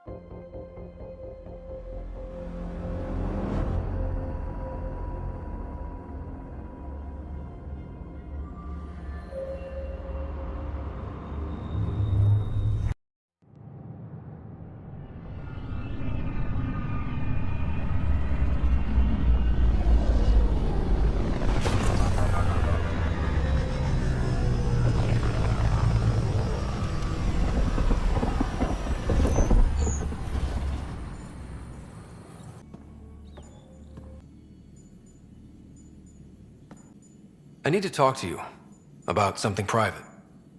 I need to talk to you about something private.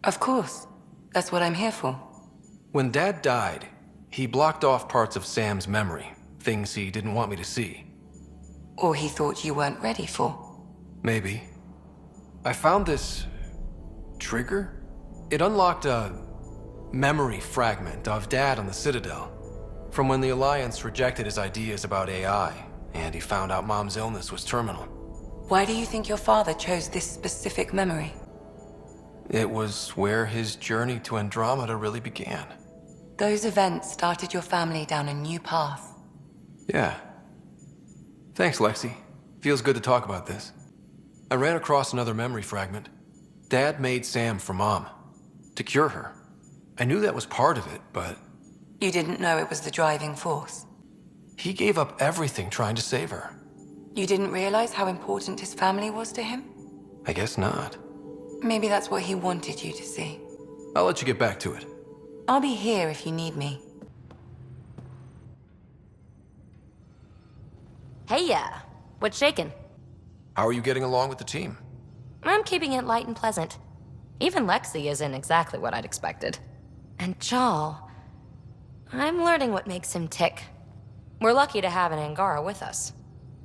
Of course. That's what I'm here for. When Dad died, he blocked off parts of Sam's memory, things he didn't want me to see. Or he thought you weren't ready for. Maybe. I found this trigger. It unlocked a memory fragment of Dad on the Citadel, from when the Alliance rejected his ideas about AI, and he found out Mom's illness was terminal. Why do you think your father chose this specific memory? It was where his journey to Andromeda really began. Those events started your family down a new path. Yeah. Thanks, Lexi. Feels good to talk about this. I ran across another memory fragment. Dad made Sam for Mom, to cure her. I knew that was part of it, but... You didn't know it was the driving force. He gave up everything trying to save her. You didn't realize how important his family was to him? I guess not. Maybe that's what he wanted you to see. I'll let you get back to it. I'll be here if you need me. Hey, what's shaking? How are you getting along with the team? I'm keeping it light and pleasant. Even Lexi isn't exactly what I'd expected. And Jal, I'm learning what makes him tick. We're lucky to have an Angara with us.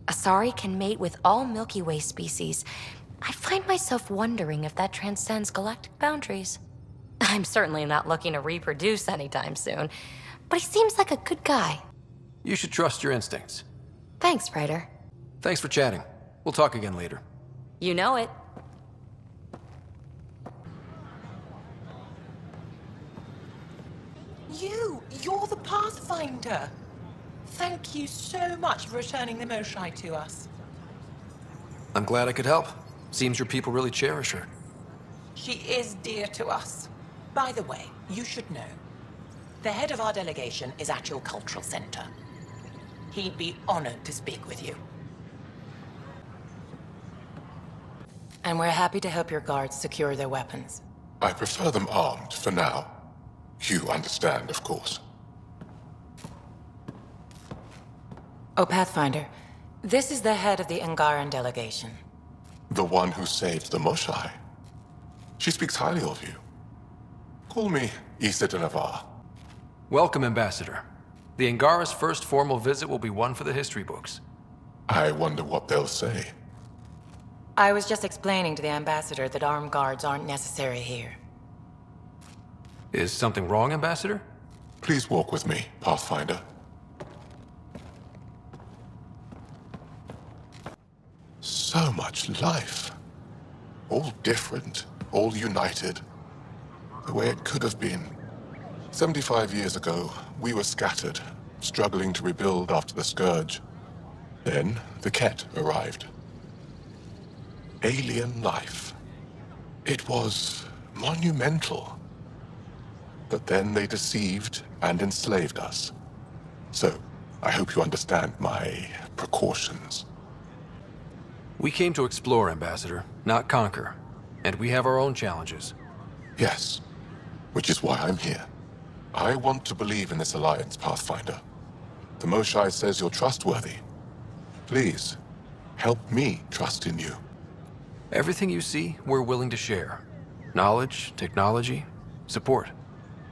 Asari can mate with all Milky Way species. I find myself wondering if that transcends galactic boundaries. I'm certainly not looking to reproduce anytime soon, but he seems like a good guy. You should trust your instincts. Thanks, Ryder. Thanks for chatting. We'll talk again later. You know it. You're the Pathfinder. Thank you so much for returning the Moshai to us. I'm glad I could help. Seems your people really cherish her. She is dear to us. By the way, you should know, the head of our delegation is at your cultural center. He'd be honored to speak with you. And we're happy to help your guards secure their weapons. I prefer them armed for now. You understand, of course. Oh, Pathfinder, this is the head of the Angaran delegation. The one who saved the Moshai. She speaks highly of you. Call me Issa de Navarre. Welcome, Ambassador. The Angara's first formal visit will be one for the history books. I wonder what they'll say. I was just explaining to the Ambassador that armed guards aren't necessary here. Is something wrong, Ambassador? Please walk with me, Pathfinder. So much life. All different, all united. The way it could have been. 75 years ago, we were scattered, struggling to rebuild after the Scourge. Then, the Ket arrived. Alien life. It was monumental. But then they deceived and enslaved us. So, I hope you understand my precautions. We came to explore, Ambassador, not conquer. And we have our own challenges. Yes, which is why I'm here. I want to believe in this alliance, Pathfinder. The Moshai says you're trustworthy. Please, help me trust in you. Everything you see, we're willing to share. Knowledge, technology, support.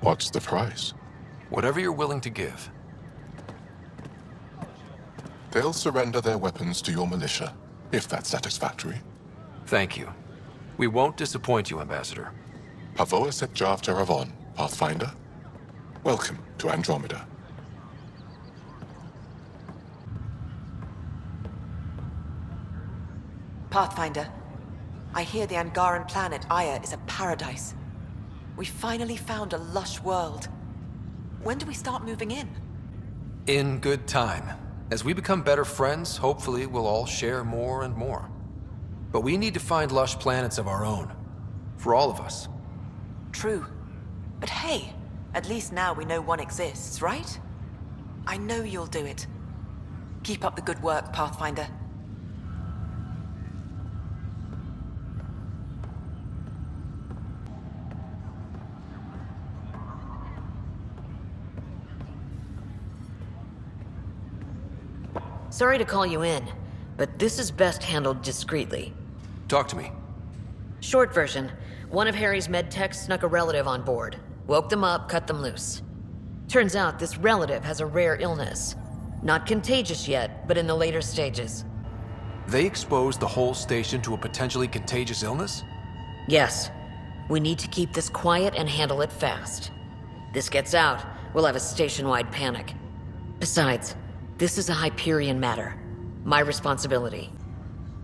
What's the price? Whatever you're willing to give. They'll surrender their weapons to your militia, if that's satisfactory. Thank you. We won't disappoint you, Ambassador. Pavoa set Jav Jaravon, Pathfinder. Welcome to Andromeda. Pathfinder, I hear the Angaran planet Aya is a paradise. We finally found a lush world. When do we start moving in? In good time. As we become better friends, hopefully we'll all share more and more. But we need to find lush planets of our own. For all of us. True. But hey, at least now we know one exists, right? I know you'll do it. Keep up the good work, Pathfinder. Sorry to call you in, but this is best handled discreetly. Talk to me. Short version, one of Harry's medtechs snuck a relative on board. Woke them up, cut them loose. Turns out this relative has a rare illness. Not contagious yet, but in the later stages. They exposed the whole station to a potentially contagious illness? Yes. We need to keep this quiet and handle it fast. This gets out, we'll have a station-wide panic. Besides, this is a Hyperion matter. My responsibility.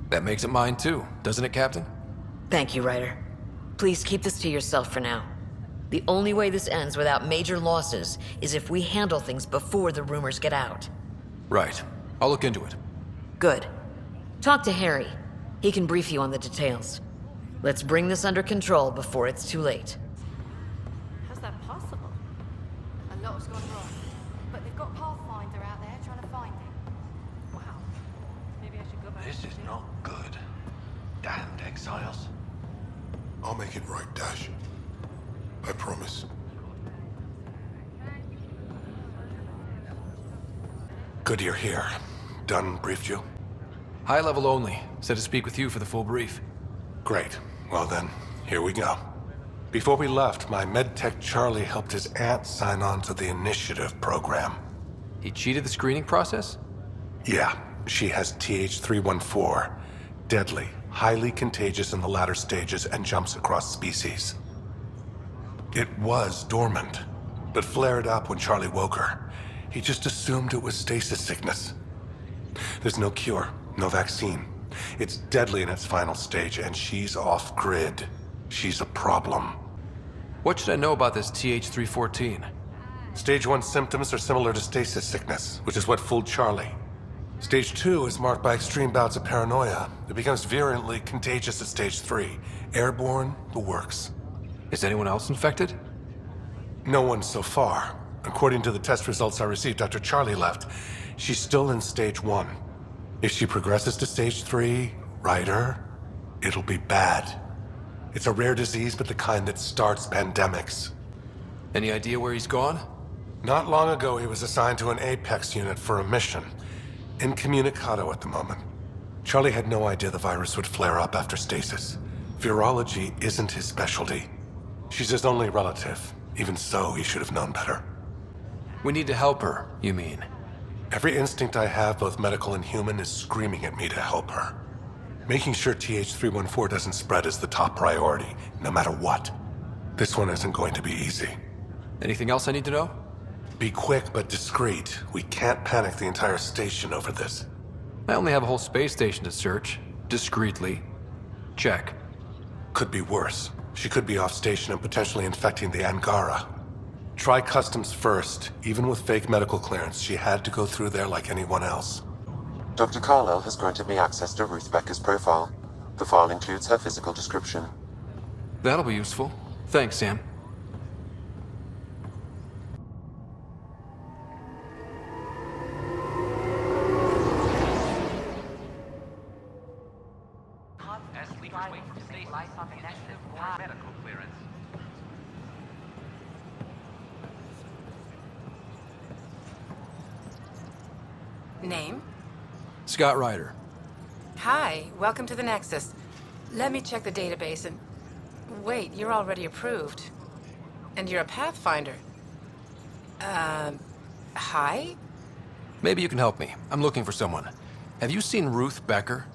That makes it mine too, doesn't it, Captain? Thank you, Ryder. Please keep this to yourself for now. The only way this ends without major losses is if we handle things before the rumors get out. Right. I'll look into it. Good. Talk to Harry. He can brief you on the details. Let's bring this under control before it's too late. How's that possible? A lot's gone wrong. But they've got Pathfinder out there trying to find him. Wow. Maybe I should go back. This is not good. Damned exiles. I'll make it right, Dash. I promise. Good you're here. Dunn briefed you? High level only. Said to speak with you for the full brief. Great. Well then, here we go. Before we left, my medtech Charlie helped his aunt sign on to the initiative program. He cheated the screening process? Yeah, she has Th314. Deadly, highly contagious in the latter stages and jumps across species. It was dormant, but flared up when Charlie woke her. He just assumed it was stasis sickness. There's no cure, no vaccine. It's deadly in its final stage, and she's off-grid. She's a problem. What should I know about this Th314? Stage 1 symptoms are similar to stasis sickness, which is what fooled Charlie. Stage 2 is marked by extreme bouts of paranoia. It becomes virulently contagious at Stage 3. Airborne, the works. Is anyone else infected? No one so far. According to the test results I received after Charlie left, she's still in Stage 1. If she progresses to Stage 3, Ryder, it'll be bad. It's a rare disease, but the kind that starts pandemics. Any idea where he's gone? Not long ago, he was assigned to an Apex unit for a mission. Incommunicado at the moment. Charlie had no idea the virus would flare up after stasis. Virology isn't his specialty. She's his only relative. Even so, he should have known better. We need to help her, you mean? Every instinct I have, both medical and human, is screaming at me to help her. Making sure Th314 doesn't spread is the top priority, no matter what. This one isn't going to be easy. Anything else I need to know? Be quick but discreet. We can't panic the entire station over this. I only have a whole space station to search. Discreetly. Check. Could be worse. She could be off station and potentially infecting the Angara. Try customs first. Even with fake medical clearance, she had to go through there like anyone else. Dr. Carlyle has granted me access to Ruth Becker's profile. The file includes her physical description. That'll be useful. Thanks, Sam. As leaders wait for state initiative or medical clearance. Name? Scott Ryder. Hi, welcome to the Nexus. Let me check the database and... Wait, you're already approved. And you're a Pathfinder. Hi? Maybe you can help me. I'm looking for someone. Have you seen Ruth Becker?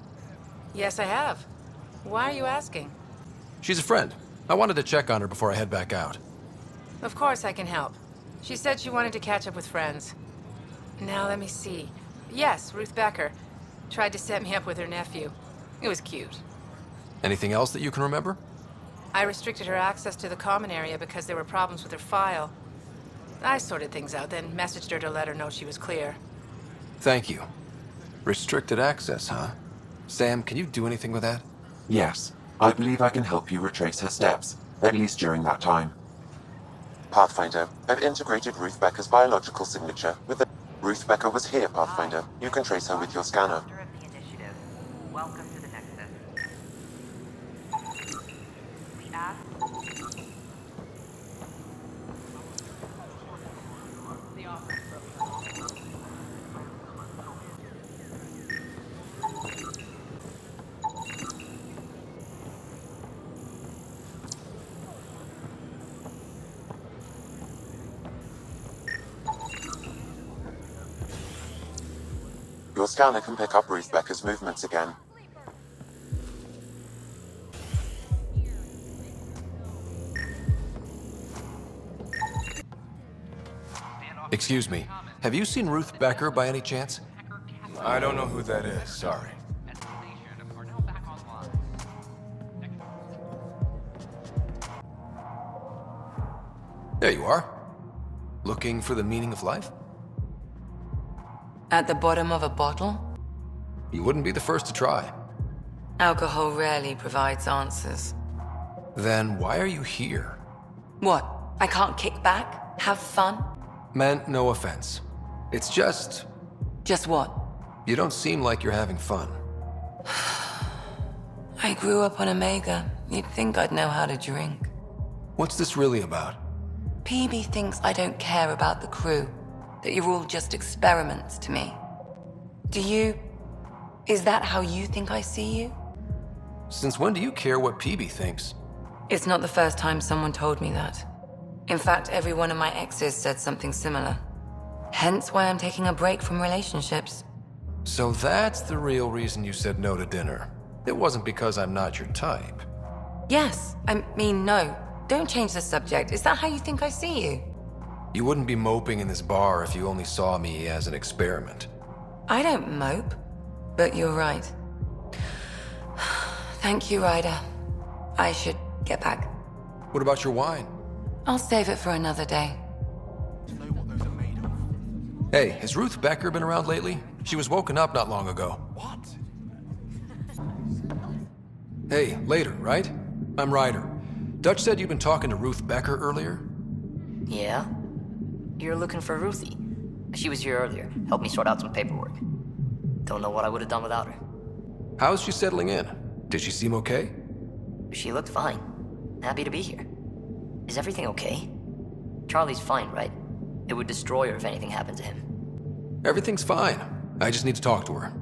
Yes, I have. Why are you asking? She's a friend. I wanted to check on her before I head back out. Of course I can help. She said she wanted to catch up with friends. Now let me see. Yes, Ruth Becker. Tried to set me up with her nephew. It was cute. Anything else that you can remember? I restricted her access to the common area because there were problems with her file. I sorted things out, then messaged her to let her know she was clear. Thank you. Restricted access, huh? Sam, can you do anything with that? Yes, I believe I can help you retrace her steps, at least during that time. Pathfinder, I've integrated Ruth Becker's biological signature with the... Ruth Becker was here, Pathfinder. You can trace her with your scanner. Welcome to the Nexus. We ask... Your scanner can pick up Ruth Becker's movements again. Excuse me. Have you seen Ruth Becker by any chance? I don't know who that is, sorry. There you are. Looking for the meaning of life? At the bottom of a bottle? You wouldn't be the first to try. Alcohol rarely provides answers. Then why are you here? What? I can't kick back? Have fun? Meant no offense. It's just... Just what? You don't seem like you're having fun. I grew up on Omega. You'd think I'd know how to drink. What's this really about? PB thinks I don't care about the crew. That you're all just experiments to me. Do you... Is that how you think I see you? Since when do you care what PB thinks? It's not the first time someone told me that. In fact, every one of my exes said something similar. Hence why I'm taking a break from relationships. So that's the real reason you said no to dinner. It wasn't because I'm not your type. Yes, I mean no. Don't change the subject. Is that how you think I see you? You wouldn't be moping in this bar if you only saw me as an experiment. I don't mope, but you're right. Thank you, Ryder. I should get back. What about your wine? I'll save it for another day. Hey, has Ruth Becker been around lately? She was woken up not long ago. What? Hey, later, right? I'm Ryder. Dutch said you'd been talking to Ruth Becker earlier? Yeah? You're looking for Ruthie. She was here earlier, helped me sort out some paperwork. Don't know what I would have done without her. How's she settling in? Did she seem okay? She looked fine. Happy to be here. Is everything okay? Charlie's fine, right? It would destroy her if anything happened to him. Everything's fine. I just need to talk to her.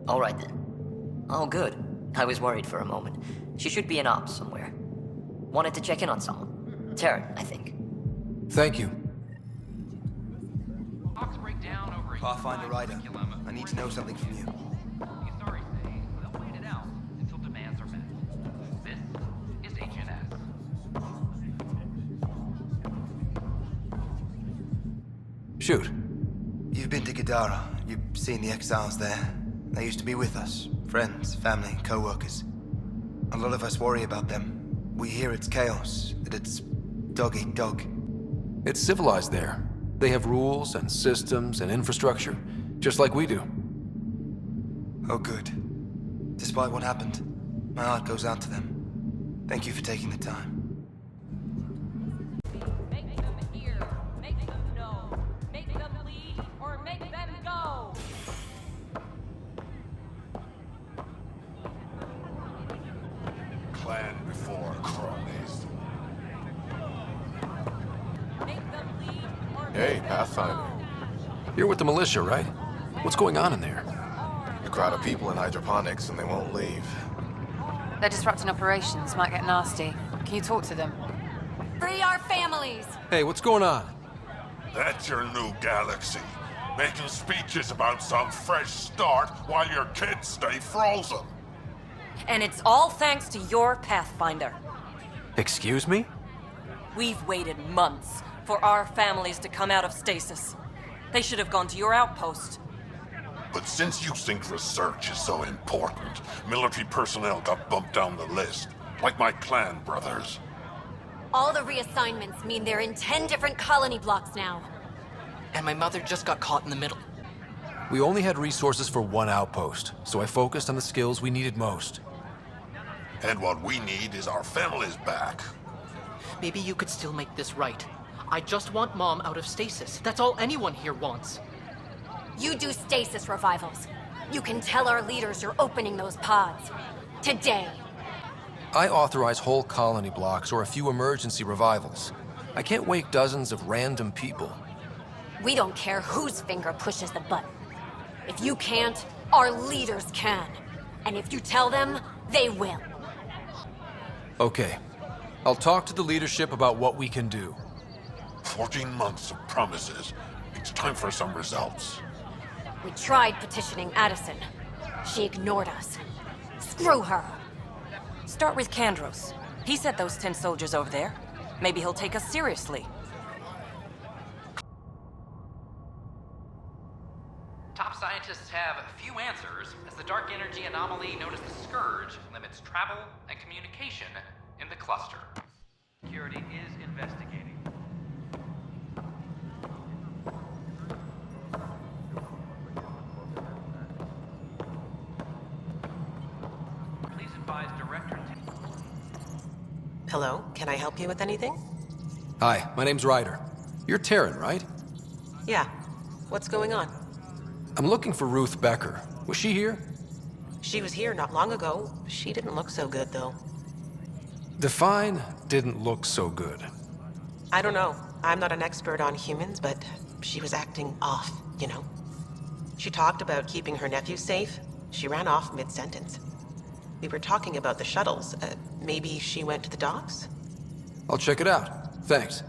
All right then. Oh, good. I was worried for a moment. She should be in ops somewhere. Wanted to check in on someone. Taryn, I think. Thank you. Pathfinder Ryder, I need to know something from you. Sorry, say, they'll wait it out until demands are met. This is HNS. Shoot. You've been to Gadara. You've seen the exiles there. They used to be with us. Friends, family, co-workers. A lot of us worry about them. We hear it's chaos, that it's dog eat dog. It's civilized there. They have rules and systems and infrastructure, just like we do. Oh, good. Despite what happened, my heart goes out to them. Thank you for taking the time. Make them hear, make them know, make them lead, or make them go. Clan before cronies. Make them lead, or Hey, Pathfinder. You're with the militia, right? What's going on in there? A crowd of people in hydroponics and they won't leave. They're disrupting operations, might get nasty. Can you talk to them? free our families. Hey, what's going on? That's your new galaxy. Making speeches about some fresh start while your kids stay frozen. And it's all thanks to your Pathfinder. Excuse me? We've waited months for our families to come out of stasis. They should have gone to your outpost. But since you think research is so important, military personnel got bumped down the list, like my clan brothers. All the reassignments mean they're in 10 different colony blocks now. And my mother just got caught in the middle. We only had resources for one outpost, so I focused on the skills we needed most. And what we need is our families back. Maybe you could still make this right. I just want Mom out of stasis. That's all anyone here wants. You do stasis revivals. You can tell our leaders you're opening those pods. Today. I authorize whole colony blocks or a few emergency revivals. I can't wake dozens of random people. We don't care whose finger pushes the button. If you can't, our leaders can. And if you tell them, they will. Okay. I'll talk to the leadership about what we can do. 14 months of promises. It's time for some results. We tried petitioning Addison. She ignored us. Screw her. Start with Kandros. He sent those 10 soldiers over there. Maybe he'll take us seriously. Top scientists have few answers, as the dark energy anomaly known as the Scourge limits travel and communication in the cluster. Security is investigating. Please advise Director... Hello, can I help you with anything? Hi, my name's Ryder. You're Terran, right? Yeah. What's going on? I'm looking for Ruth Becker. Was she here? She was here not long ago. She didn't look so good, though. Define didn't look so good. I don't know. I'm not an expert on humans, but she was acting off, you know. She talked about keeping her nephew safe. She ran off mid-sentence. We were talking about the shuttles. Maybe she went to the docks? I'll check it out. Thanks.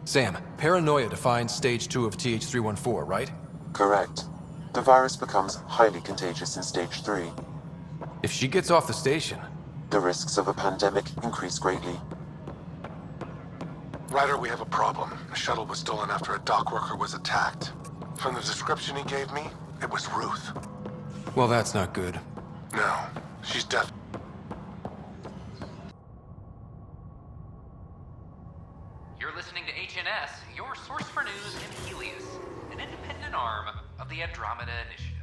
Sam, paranoia defines stage 2 of TH314, right? Correct. The virus becomes highly contagious in stage 3. If she gets off the station... The risks of a pandemic increase greatly. Ryder, we have a problem. The shuttle was stolen after a dock worker was attacked. From the description he gave me, it was Ruth. Well, that's not good. No, she's deaf. You're listening to HNS, your source for news in Helios, an independent arm of the Andromeda Initiative.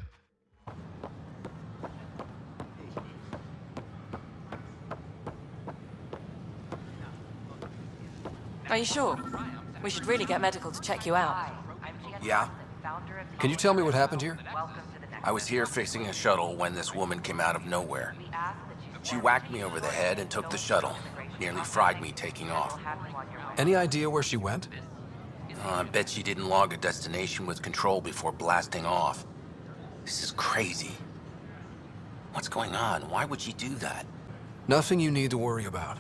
Are you sure? We should really get medical to check you out. Yeah? Can you tell me what happened here? I was here fixing a shuttle when this woman came out of nowhere. She whacked me over the head and took the shuttle. Nearly fried me taking off. Any idea where she went? I bet she didn't log a destination with control before blasting off. This is crazy. What's going on? Why would she do that? Nothing you need to worry about.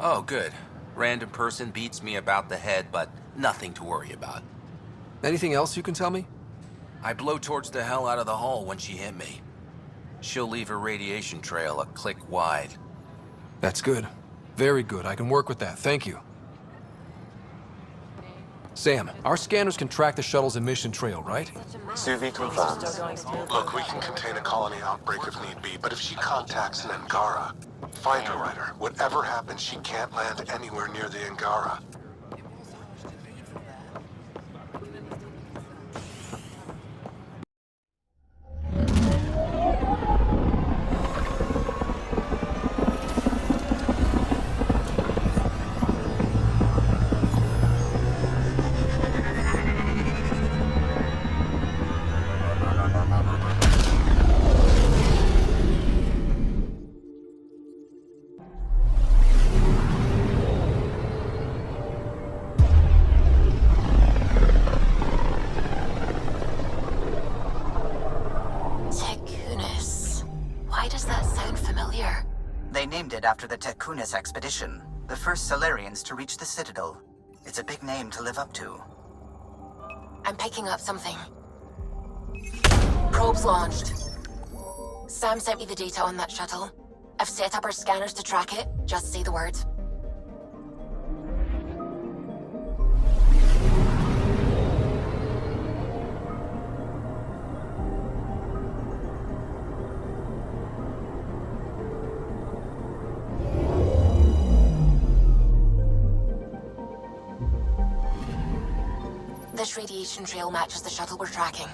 Oh, good. Random person beats me about the head, but nothing to worry about. Anything else you can tell me? I blowtorched the hell out of the hull when she hit me. She'll leave her radiation trail a click wide. That's good. Very good. I can work with that. Thank you. Sam, our scanners can track the shuttle's emission trail, right? Suvi confirms. Look, we can contain a colony outbreak if need be, but if she contacts an Angara, find her, Ryder. Whatever happens, she can't land anywhere near the Angara. After the Tekunis expedition, the first Solarians to reach the Citadel. It's a big name to live up to. I'm picking up something. Probes launched. Sam sent me the data on that shuttle. I've set up our scanners to track it. Just say the word. This radiation trail matches the shuttle we're tracking.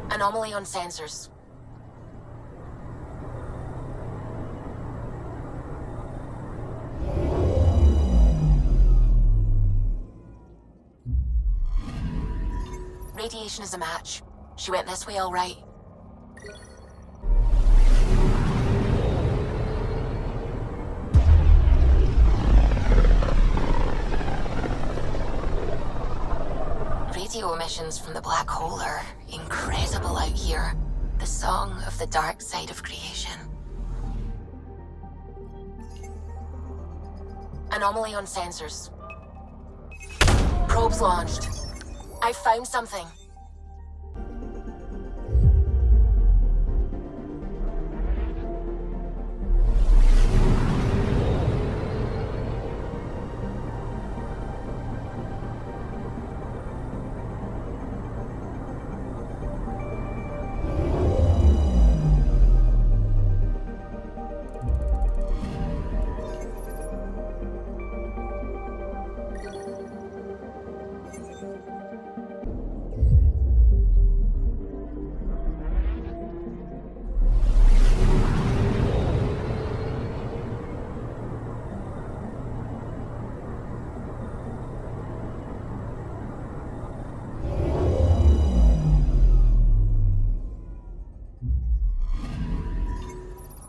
Anomaly on sensors. Radiation is a match. She went this way all right. Radio emissions from the black hole are incredible out here. The song of the dark side of creation. Anomaly on sensors. Probes launched. I found something.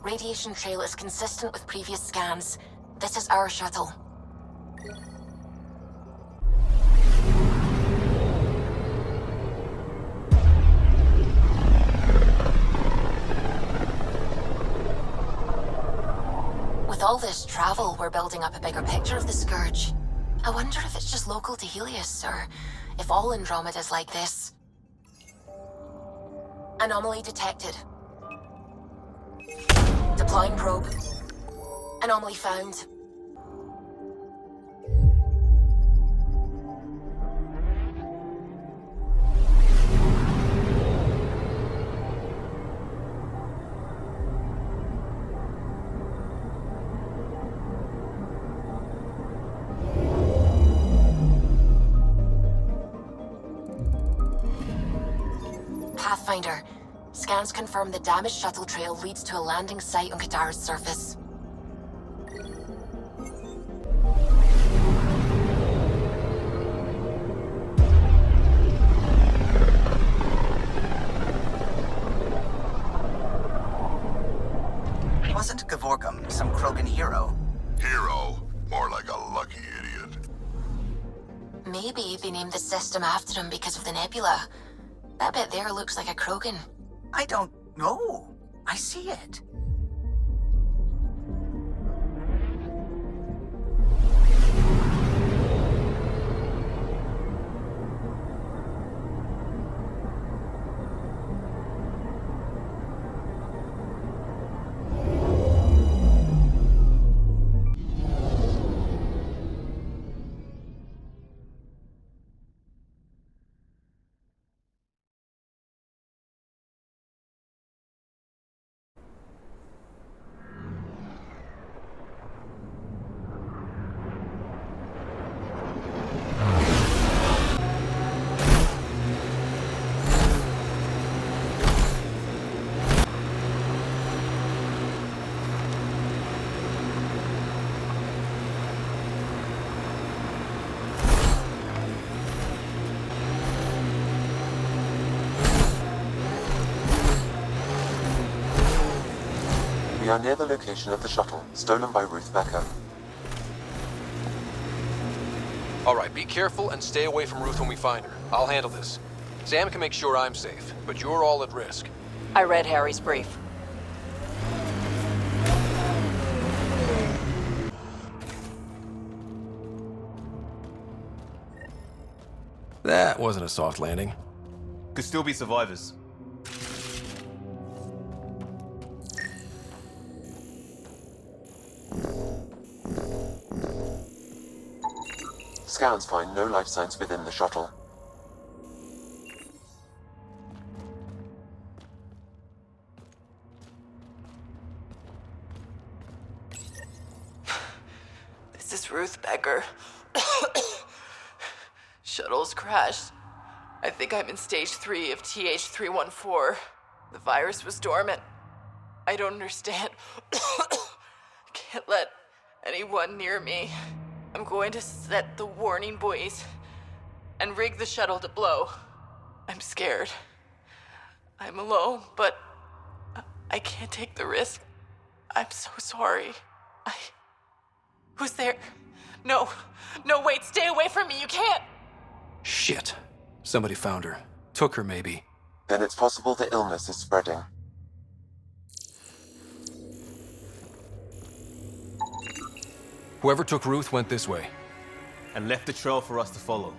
Radiation trail is consistent with previous scans. This is our shuttle. With all this travel, we're building up a bigger picture of the Scourge. I wonder if it's just local to Helios, or if all Andromeda's like this. Anomaly detected. Deploying probe. Anomaly found. Pathfinder. Scans confirm the damaged shuttle trail leads to a landing site on Kadara's surface. Wasn't Gavorkum some Krogan hero? Hero? More like a lucky idiot. Maybe they named the system after him because of the nebula. That bit there looks like a Krogan. I don't know. I see it. We are near the location of the shuttle, stolen by Ruth Becker. Alright, be careful and stay away from Ruth when we find her. I'll handle this. Sam can make sure I'm safe, but you're all at risk. I read Harry's brief. That wasn't a soft landing. Could still be survivors. Scans find no life signs within the shuttle. This is Ruth Becker. Shuttle's crashed. I think I'm in stage 3 of Th-314. The virus was dormant. I don't understand. Can't let anyone near me. I'm going to set the warning buoys and rig the shuttle to blow. I'm scared. I'm alone, but I can't take the risk. I'm so sorry. Who's there? No, wait, stay away from me, you can't! Shit. Somebody found her. Took her, maybe. Then it's possible the illness is spreading. Whoever took Ruth went this way. And left the trail for us to follow.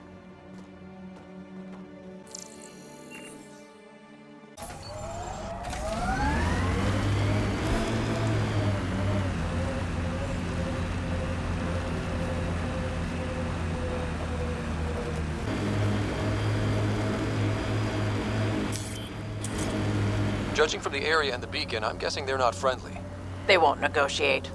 Judging from the area and the beacon, I'm guessing they're not friendly. They won't negotiate.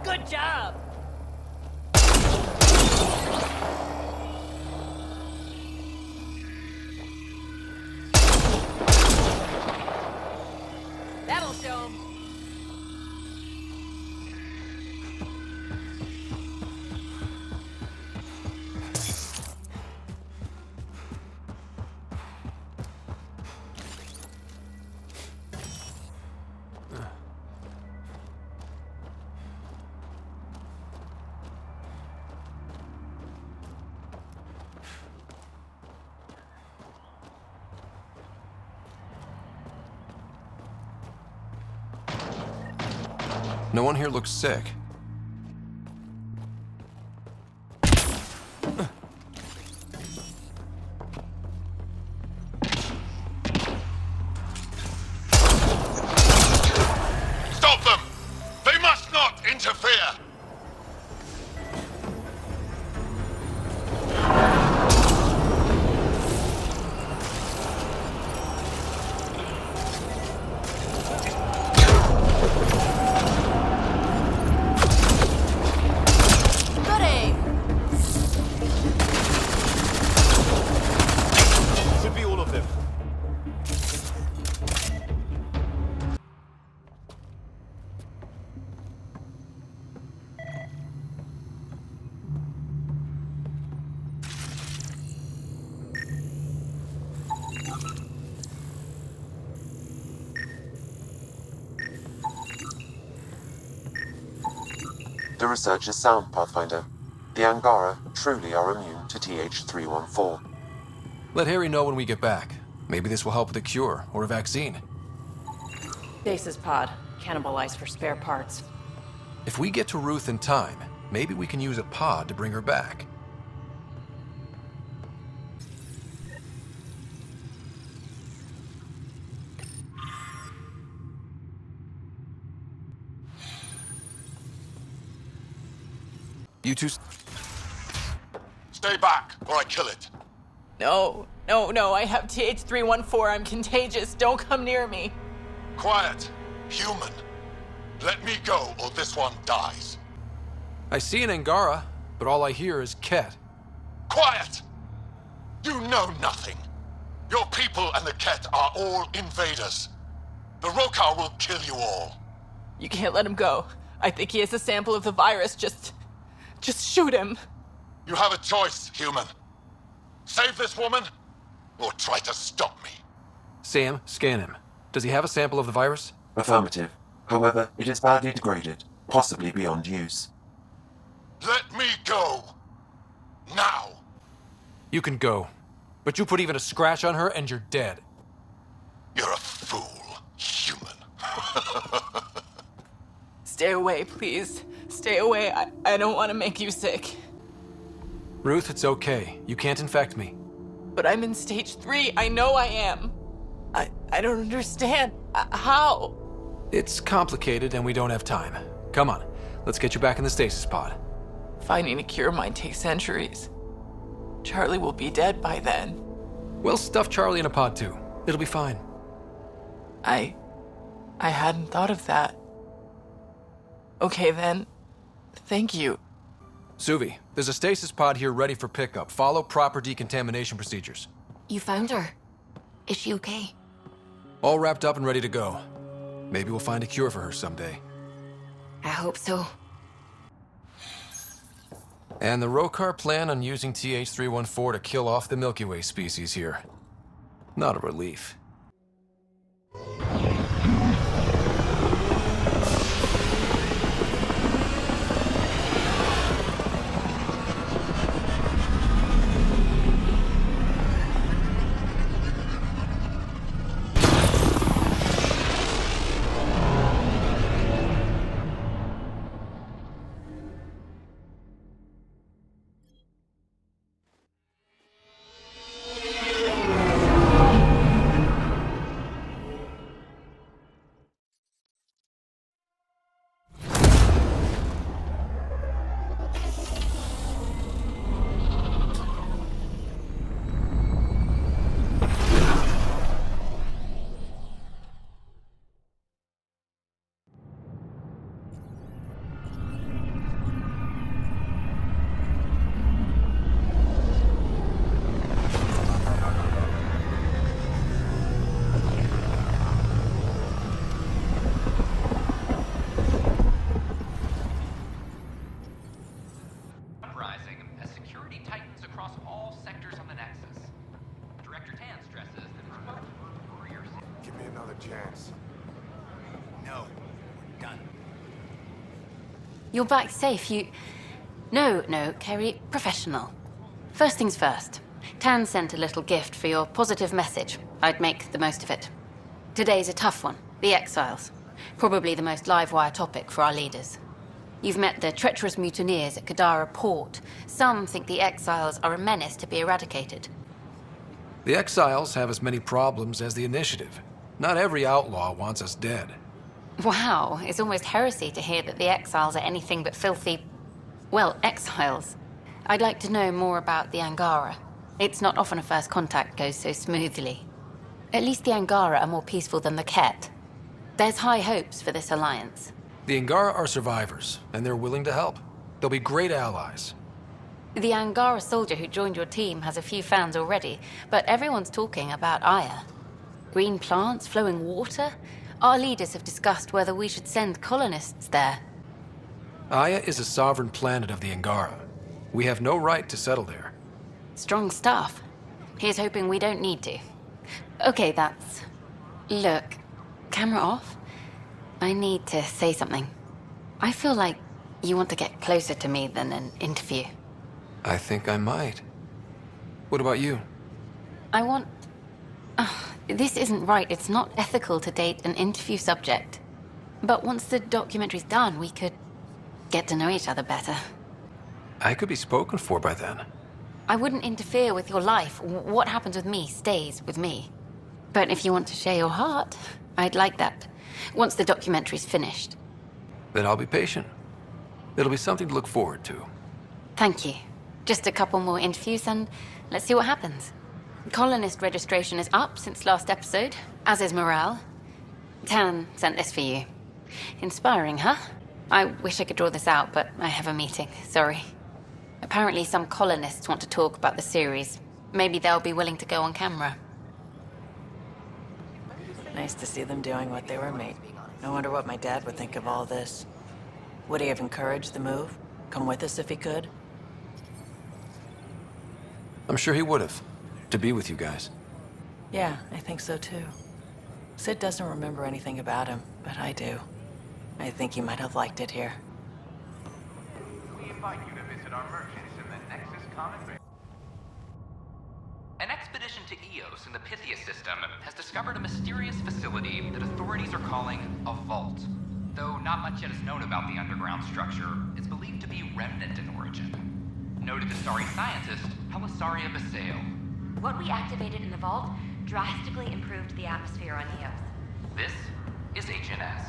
Good job! That'll show 'em. No one here looks sick. Stop them! They must not interfere! Good aim! Should be all of them. The research is sound, Pathfinder. The Angara truly are immune to Th-314. Let Harry know when we get back. Maybe this will help with a cure or a vaccine. Stasis pod. Cannibalized for spare parts. If we get to Ruth in time, maybe we can use a pod to bring her back. You two... Stay back, or I kill it. No, I have Th-314. I'm contagious. Don't come near me. Quiet. Human. Let me go, or this one dies. I see an Angara, but all I hear is Ket. Quiet! You know nothing. Your people and the Ket are all invaders. The Rokar will kill you all. You can't let him go. I think he has a sample of the virus. Just Just shoot him. You have a choice, human. Save this woman, or try to stop me. Sam, scan him. Does he have a sample of the virus? Affirmative. However, it is badly degraded, possibly beyond use. Let me go! Now! You can go. But you put even a scratch on her and you're dead. You're a fool, human. Stay away, please. Stay away. I don't want to make you sick. Ruth, it's okay. You can't infect me. But I'm in stage 3. I know I am. I don't understand. How? It's complicated and we don't have time. Come on, let's get you back in the stasis pod. Finding a cure might take centuries. Charlie will be dead by then. We'll stuff Charlie in a pod too. It'll be fine. I hadn't thought of that. Okay then. Thank you. Suvi, there's a stasis pod here ready for pickup. Follow proper decontamination procedures. You found her. Is she okay? All wrapped up and ready to go. Maybe we'll find a cure for her someday. I hope so. And the Rokar plan on using TH-314 to kill off the Milky Way species here. Not a relief. You're back safe, No, Kerry, professional. First things first. Tan sent a little gift for your positive message. I'd make the most of it. Today's a tough one. The Exiles. Probably the most live-wire topic for our leaders. You've met the treacherous mutineers at Kadara Port. Some think the Exiles are a menace to be eradicated. The Exiles have as many problems as the Initiative. Not every outlaw wants us dead. Wow, it's almost heresy to hear that the Exiles are anything but filthy... well, exiles. I'd like to know more about the Angara. It's not often a first contact goes so smoothly. At least the Angara are more peaceful than the Ket. There's high hopes for this alliance. The Angara are survivors, and they're willing to help. They'll be great allies. The Angara soldier who joined your team has a few fans already, but everyone's talking about Aya. Green plants, flowing water... Our leaders have discussed whether we should send colonists there. Aya is a sovereign planet of the Angara. We have no right to settle there. Strong stuff. Here's hoping we don't need to. Okay, that's... Look, camera off. I need to say something. I feel like you want to get closer to me than an interview. I think I might. What about you? I want... this isn't right. It's not ethical to date an interview subject. But once the documentary's done, we could get to know each other better. I could be spoken for by then. I wouldn't interfere with your life. What happens with me stays with me. But if you want to share your heart, I'd like that. Once the documentary's finished. Then I'll be patient. It'll be something to look forward to. Thank you. Just a couple more interviews and let's see what happens. Colonist registration is up since last episode, as is morale. Tan sent this for you. Inspiring, huh? I wish I could draw this out, but I have a meeting. Sorry. Apparently some colonists want to talk about the series. Maybe they'll be willing to go on camera. Nice to see them doing what they were made. I wonder what my dad would think of all this. Would he have encouraged the move? come with us if he could? I'm sure he would have, to be with you guys. Yeah, I think so too. Sid doesn't remember anything about him, but I do. I think he might have liked it here. We invite you to visit our merchants in the Nexus Common. An expedition to Eos in the Pythia system has discovered a mysterious facility that authorities are calling a vault. Though not much yet is known about the underground structure, it's believed to be remnant in origin. Noted Asari scientist Pelisaria Basale. What we activated in the vault drastically improved the atmosphere on Eos. This is HNS.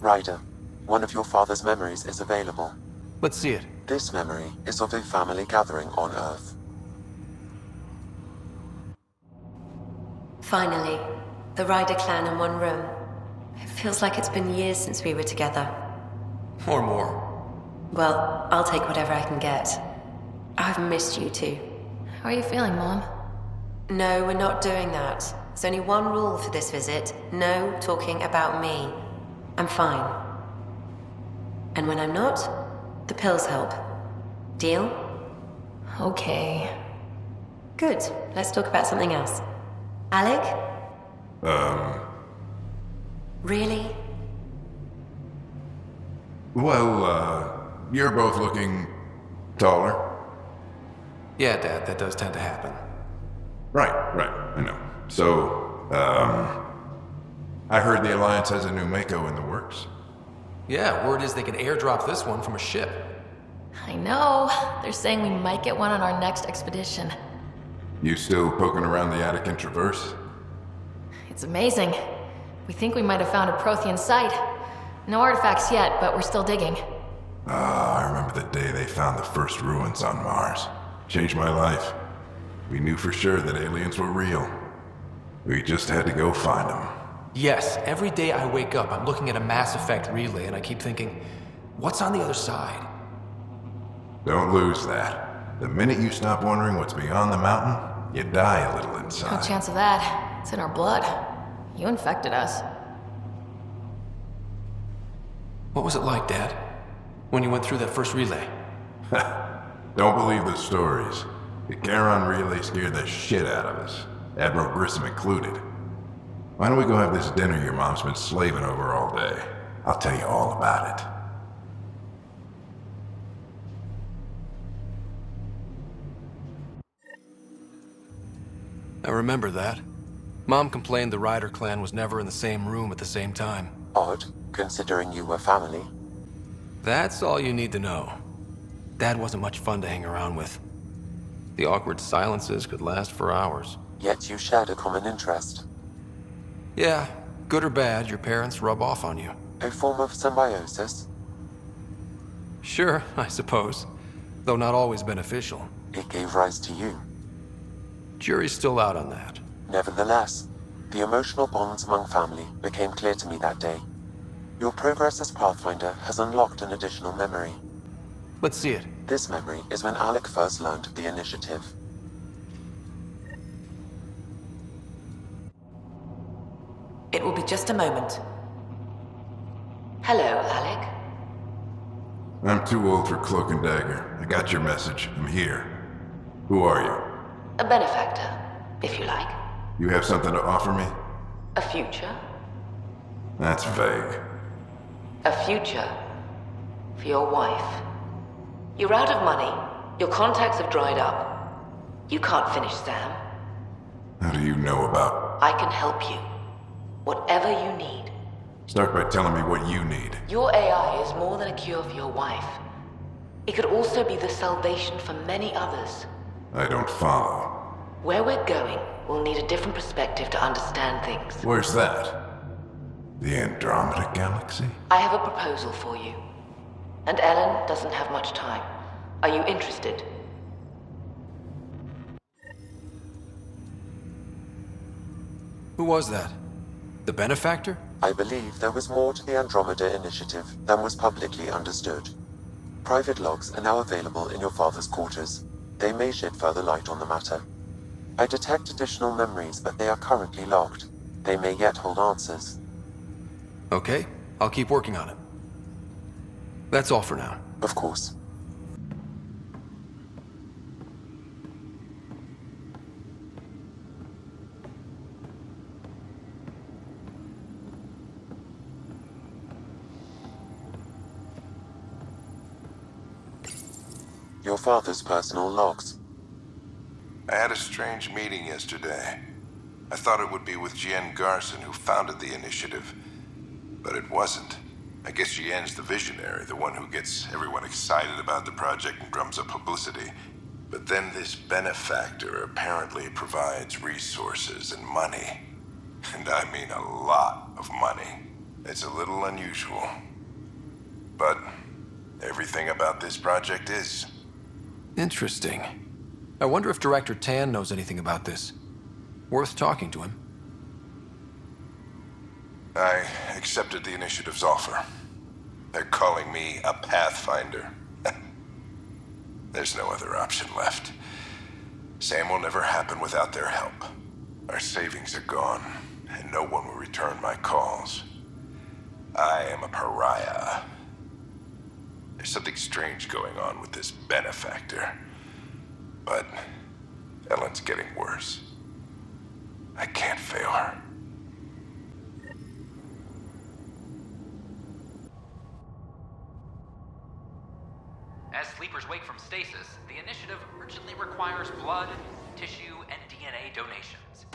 Ryder, one of your father's memories is available. Let's see it. This memory is of a family gathering on Earth. Finally, the Ryder clan in one room. It feels like it's been years since we were together. Or more. Well, I'll take whatever I can get. I've missed you too. How are you feeling, Mom? No, we're not doing that. There's only one rule for this visit. No talking about me. I'm fine. And when I'm not, the pills help. Deal? Okay. Good. Let's talk about something else. Alec? Really? Well, you're both looking taller. Yeah, Dad, that does tend to happen. Right, I know. So, I heard the Alliance has a new Mako in the works. Yeah, word is they can airdrop this one from a ship. I know. They're saying we might get one on our next expedition. You still poking around the Attican Traverse? It's amazing. We think we might have found a Prothean site. No artifacts yet, but we're still digging. I remember the day they found the first ruins on Mars. Changed my life. We knew for sure that aliens were real. We just had to go find them. Yes, every day I wake up, I'm looking at a Mass Effect relay and I keep thinking, what's on the other side? Don't lose that. The minute you stop wondering what's beyond the mountain, you die a little inside. No chance of that. It's in our blood. You infected us. What was it like, Dad? When you went through that first relay? Don't believe the stories. The Charon relay scared the shit out of us. Admiral Grissom included. Why don't we go have this dinner your mom's been slaving over all day? I'll tell you all about it. I remember that. Mom complained the Ryder clan was never in the same room at the same time. Odd, considering you were family. That's all you need to know. Dad wasn't much fun to hang around with. The awkward silences could last for hours. Yet you shared a common interest. Yeah, good or bad, your parents rub off on you. A form of symbiosis? Sure, I suppose. Though not always beneficial. It gave rise to you. Jury's still out on that. Nevertheless, the emotional bonds among family became clear to me that day. Your progress as Pathfinder has unlocked an additional memory. Let's see it. This memory is when Alec first learned the initiative. It will be just a moment. Hello, Alec. I'm too old for Cloak and Dagger. I got your message. I'm here. Who are you? A benefactor, if you like. You have something to offer me? A future. That's vague. A future for your wife. You're out of money. Your contacts have dried up. You can't finish Sam. How do you know about? I can help you. Whatever you need. Start by telling me what you need. Your AI is more than a cure for your wife. It could also be the salvation for many others. I don't follow. Where we're going, we'll need a different perspective to understand things. Where's that? The Andromeda Galaxy? I have a proposal for you. And Ellen doesn't have much time. Are you interested? Who was that? The benefactor? I believe there was more to the Andromeda Initiative than was publicly understood. Private logs are now available in your father's quarters. They may shed further light on the matter. I detect additional memories, but they are currently locked. They may yet hold answers. Okay, I'll keep working on it. That's all for now. Of course. Your father's personal logs. I had a strange meeting yesterday. I thought it would be with Jian Garson, who founded the initiative. But it wasn't. I guess Jian's the visionary, the one who gets everyone excited about the project and drums up publicity. But then this benefactor apparently provides resources and money. And I mean a lot of money. It's a little unusual. But everything about this project is. Interesting. I wonder if Director Tan knows anything about this. Worth talking to him. I accepted the initiative's offer. They're calling me a Pathfinder. There's no other option left. Sam will never happen without their help. Our savings are gone, and no one will return my calls. I am a pariah. There's something strange going on with this benefactor. But Ellen's getting worse. I can't fail her. As sleepers wake from stasis, the initiative urgently requires blood, tissue, and DNA donations.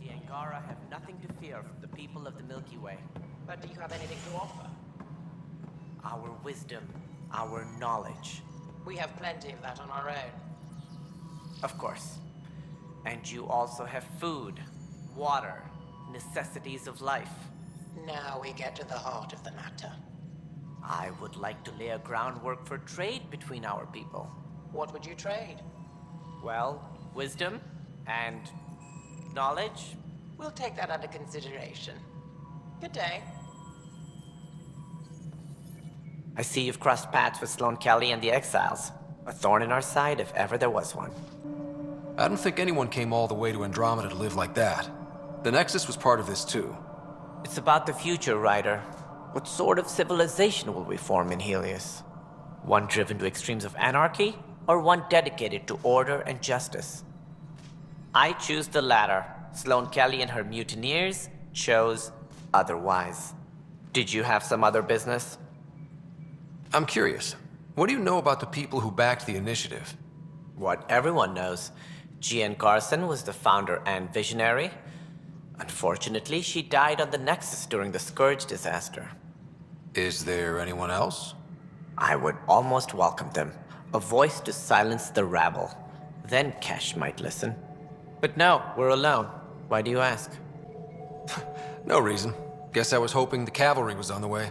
The Angara have nothing to fear from the people of the Milky Way. But do you have anything to offer? Our wisdom, our knowledge. We have plenty of that on our own. Of course. And you also have food, water, necessities of life. Now we get to the heart of the matter. I would like to lay a groundwork for trade between our people. What would you trade? Well, wisdom and knowledge. We'll take that under consideration. Good day. I see you've crossed paths with Sloane Kelly and the Exiles. A thorn in our side if ever there was one. I don't think anyone came all the way to Andromeda to live like that. The Nexus was part of this too. It's about the future, Ryder. What sort of civilization will we form in Helios? One driven to extremes of anarchy, or one dedicated to order and justice? I choose the latter. Sloane Kelly and her mutineers chose otherwise. Did you have some other business? I'm curious. What do you know about the people who backed the initiative? What everyone knows. Jian Garson was the founder and visionary. Unfortunately, she died on the Nexus during the Scourge disaster. Is there anyone else? I would almost welcome them. A voice to silence the rabble. Then Kesh might listen. But no, we're alone. Why do you ask? No reason. Guess I was hoping the cavalry was on the way.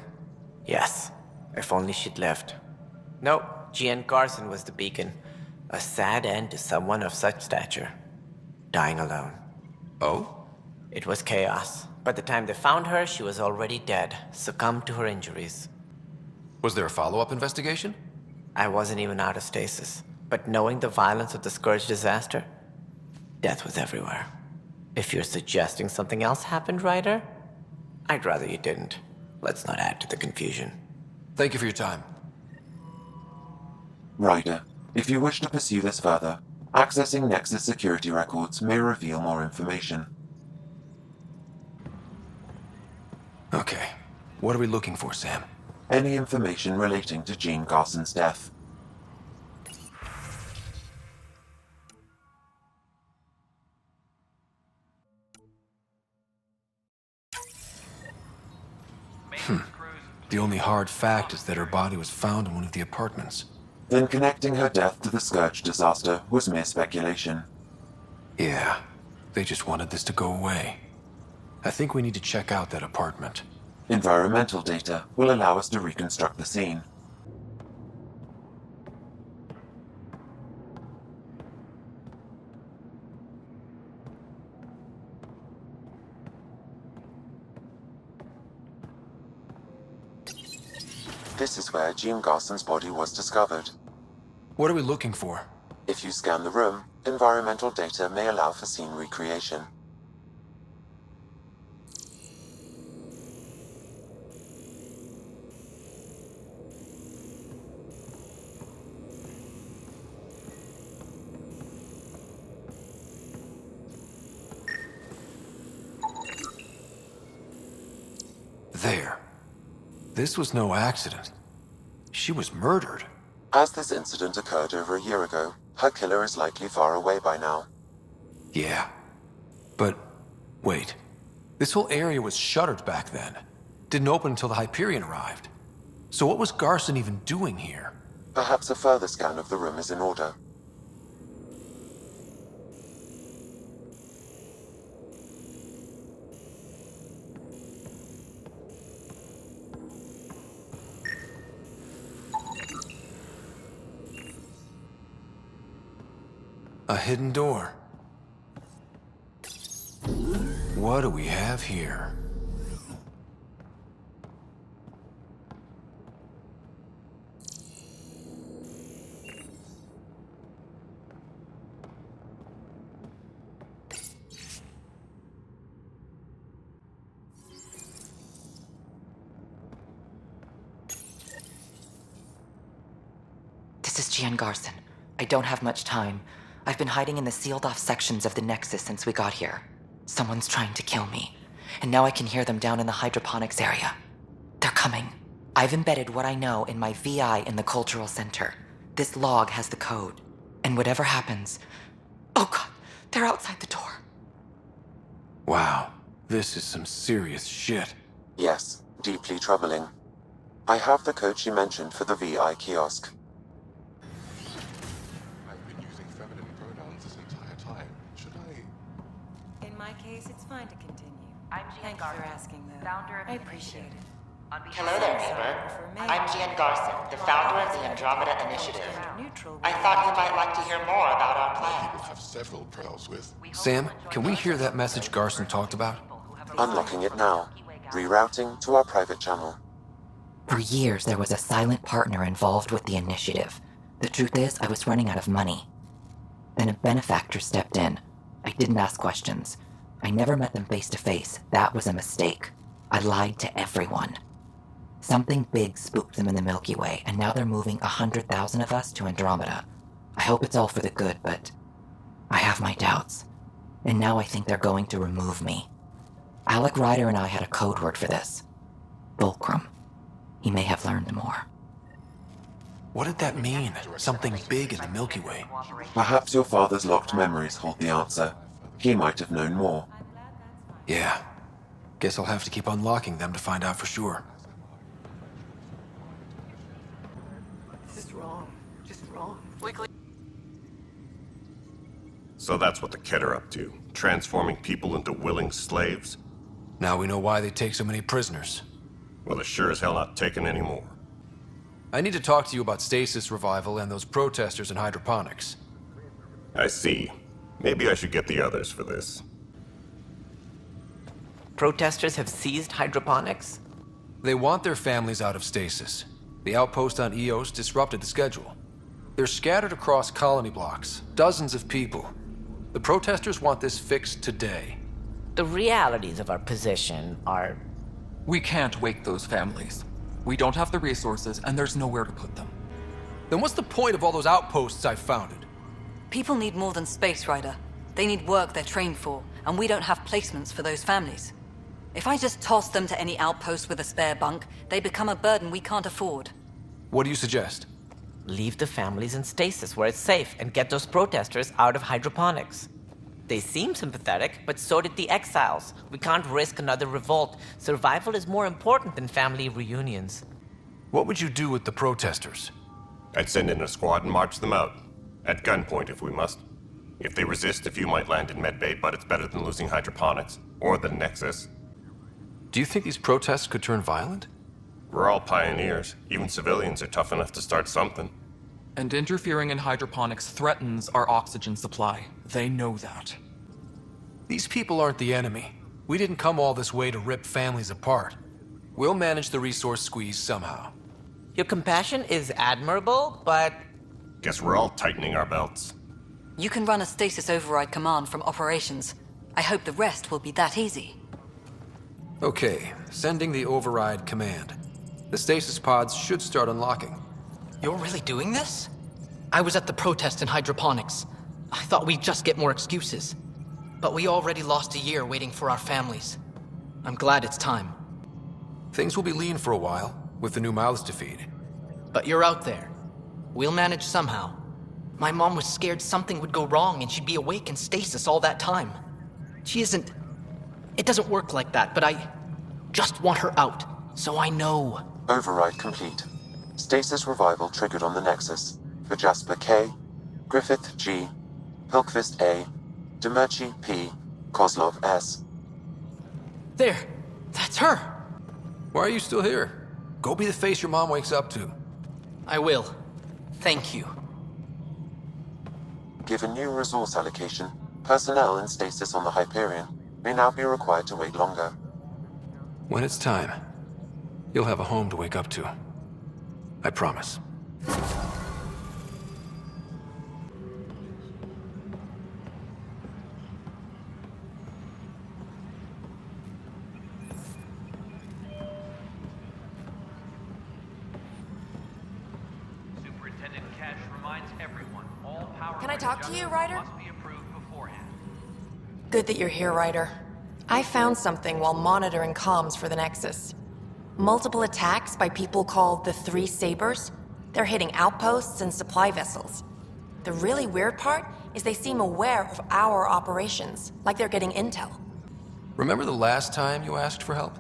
Yes, if only she'd lived. No, Jian Garson was the beacon. A sad end to someone of such stature. Dying alone. Oh? It was chaos. By the time they found her, she was already dead, succumbed to her injuries. Was there a follow-up investigation? I wasn't even out of stasis. But knowing the violence of the Scourge disaster, death was everywhere. If you're suggesting something else happened, Ryder, I'd rather you didn't. Let's not add to the confusion. Thank you for your time. Ryder, if you wish to pursue this further, accessing Nexus security records may reveal more information. Okay. What are we looking for, Sam? Any information relating to Jean Garson's death. The only hard fact is that her body was found in one of the apartments. Then connecting her death to the Scourge disaster was mere speculation. Yeah, they just wanted this to go away. I think we need to check out that apartment. Environmental data will allow us to reconstruct the scene. This is where Jean Garson's body was discovered. What are we looking for? If you scan the room, environmental data may allow for scene recreation. There. This was no accident. She was murdered. As this incident occurred over a year ago, her killer is likely far away by now. Yeah. But, wait. This whole area was shuttered back then. Didn't open until the Hyperion arrived. So what was Garson even doing here? Perhaps a further scan of the room is in order. A hidden door. What do we have here? This is Gian Garson. I don't have much time. I've been hiding in the sealed-off sections of the Nexus since we got here. Someone's trying to kill me, and now I can hear them down in the hydroponics area. They're coming. I've embedded what I know in my VI in the Cultural Center. This log has the code, and whatever happens... Oh god, they're outside the door. Wow, this is some serious shit. Yes, deeply troubling. I have the code she mentioned for the VI kiosk. In my case, it's fine to continue. I'm Thank you for asking, though. founder of I the appreciate it. Hello there, neighbor. I'm Gian Garson, the founder of the Andromeda Initiative. I thought you might like to hear more about our plans. We'll have several trials with. Sam, can we hear that message Garson talked about? Unlocking it now. Rerouting to our private channel. For years, there was a silent partner involved with the initiative. The truth is, I was running out of money. Then a benefactor stepped in. I didn't ask questions. I never met them face to face. That was a mistake. I lied to everyone. Something big spooked them in the Milky Way, and now they're moving 100,000 of us to Andromeda. I hope it's all for the good, but I have my doubts. And now I think they're going to remove me. Alec Ryder and I had a code word for this. Fulcrum. He may have learned more. What did that mean? Something big in the Milky Way. Perhaps your father's locked memories hold the answer. He might have known more. Yeah. Guess I'll have to keep unlocking them to find out for sure. This is wrong. Just wrong. So that's what the Kett are up to, transforming people into willing slaves? Now we know why they take so many prisoners. Well, they're sure as hell not taking any more. I need to talk to you about stasis revival and those protesters in hydroponics. I see. Maybe I should get the others for this. Protesters have seized hydroponics? They want their families out of stasis. The outpost on Eos disrupted the schedule. They're scattered across colony blocks, dozens of people. The protesters want this fixed today. The realities of our position are... We can't wake those families. We don't have the resources, and there's nowhere to put them. Then what's the point of all those outposts I've founded? People need more than space, Ryder. They need work they're trained for, and we don't have placements for those families. If I just toss them to any outpost with a spare bunk, they become a burden we can't afford. What do you suggest? Leave the families in stasis where it's safe and get those protesters out of hydroponics. They seem sympathetic, but so did the exiles. We can't risk another revolt. Survival is more important than family reunions. What would you do with the protesters? I'd send in a squad and march them out. At gunpoint if we must. If they resist, a few might land in medbay, but it's better than losing hydroponics. Or the Nexus. Do you think these protests could turn violent? We're all pioneers. Even civilians are tough enough to start something. And interfering in hydroponics threatens our oxygen supply. They know that. These people aren't the enemy. We didn't come all this way to rip families apart. We'll manage the resource squeeze somehow. Your compassion is admirable, but... Guess we're all tightening our belts. You can run a stasis override command from operations. I hope the rest will be that easy. Okay, sending the override command. The stasis pods should start unlocking. You're really doing this? I was at the protest in hydroponics. I thought we'd just get more excuses. But we already lost a year waiting for our families. I'm glad it's time. Things will be lean for a while, with the new mouths to feed. But you're out there. We'll manage somehow. My mom was scared something would go wrong and she'd be awake in stasis all that time. She isn't... It doesn't work like that, but I just want her out, so I know. Override complete. Stasis revival triggered on the Nexus. For Jasper K, Griffith G, Pilkvist A, Demerchi P, Kozlov S. There! That's her! Why are you still here? Go be the face your mom wakes up to. I will. Thank you. Given new resource allocation, personnel in stasis on the Hyperion may now be required to wait longer. When it's time, you'll have a home to wake up to. I promise. Superintendent Cash reminds everyone, all power Can I talk to you, Ryder? must be approved beforehand. Good that you're here, Ryder. I found something while monitoring comms for the Nexus. Multiple attacks by people called the Three Sabers. They're hitting outposts and supply vessels. The really weird part is they seem aware of our operations, like they're getting intel. Remember the last time you asked for help?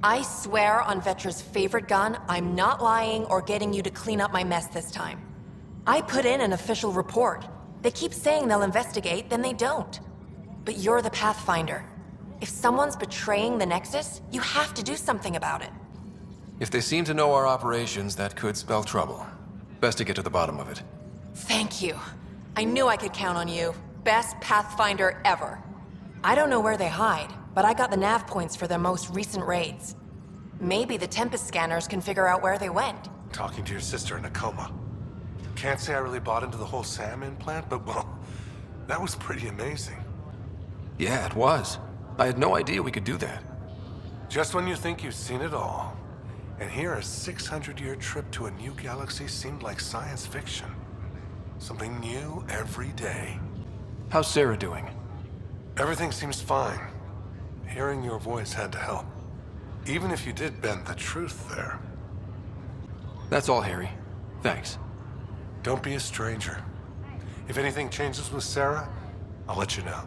I swear on Vetra's favorite gun, I'm not lying or getting you to clean up my mess this time. I put in an official report. They keep saying they'll investigate, then they don't. But you're the Pathfinder. If someone's betraying the Nexus, you have to do something about it. If they seem to know our operations, that could spell trouble. Best to get to the bottom of it. Thank you. I knew I could count on you. Best Pathfinder ever. I don't know where they hide, but I got the nav points for their most recent raids. Maybe the Tempest scanners can figure out where they went. Talking to your sister in a coma. Can't say I really bought into the whole Sam implant, but well, that was pretty amazing. Yeah, it was. I had no idea we could do that. Just when you think you've seen it all. And here a 600-year trip to a new galaxy seemed like science fiction. Something new every day. How's Sarah doing? Everything seems fine. Hearing your voice had to help. Even if you did bend the truth there. That's all, Harry. Thanks. Don't be a stranger. If anything changes with Sarah, I'll let you know.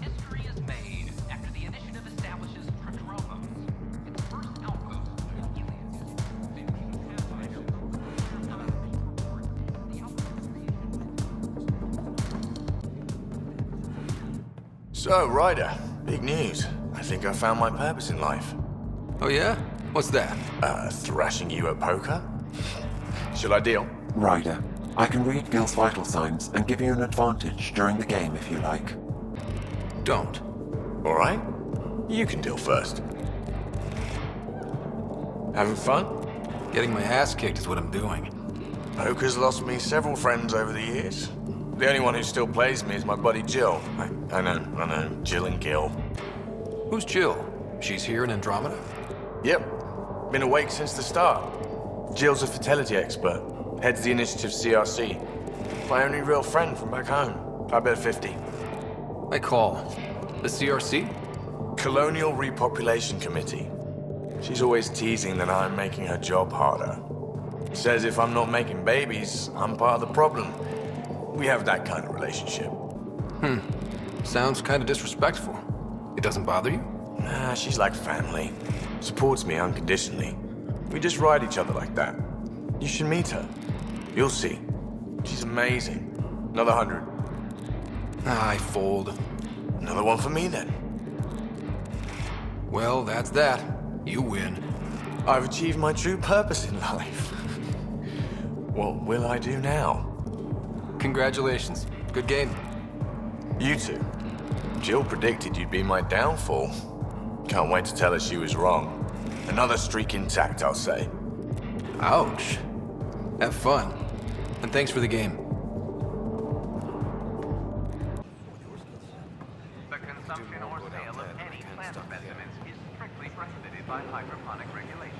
History is made after the initiative establishes Prodromos, its first outpost in Helios. So, Ryder, big news. I think I found my purpose in life. Oh yeah? What's that? Thrashing you at poker? Shall I deal? Ryder, I can read Gil's vital signs and give you an advantage during the game if you like. Don't. Alright. You can deal first. Having fun? Getting my ass kicked is what I'm doing. Poker's lost me several friends over the years. The only one who still plays me is my buddy Jill. I know. Jill and Gil. Who's Jill? She's here in Andromeda? Yep. Been awake since the start. Jill's a fertility expert. Heads the initiative CRC. My only real friend from back home. I bet 50. I call. The CRC? Colonial Repopulation Committee. She's always teasing that I'm making her job harder. Says if I'm not making babies, I'm part of the problem. We have that kind of relationship. Sounds kind of disrespectful. It doesn't bother you? Nah, she's like family. Supports me unconditionally. We just ride each other like that. You should meet her. You'll see. She's amazing. Another 100. I fold. Another one for me then. Well, that's that. You win. I've achieved my true purpose in life. What will I do now? Congratulations. Good game. You two. Jill predicted you'd be my downfall. Can't wait to tell her she was wrong. Another streak intact, I'll say. Ouch. Have fun. And thanks for the game. The consumption or sale of any plant specimens is strictly prohibited by hydroponic regulations.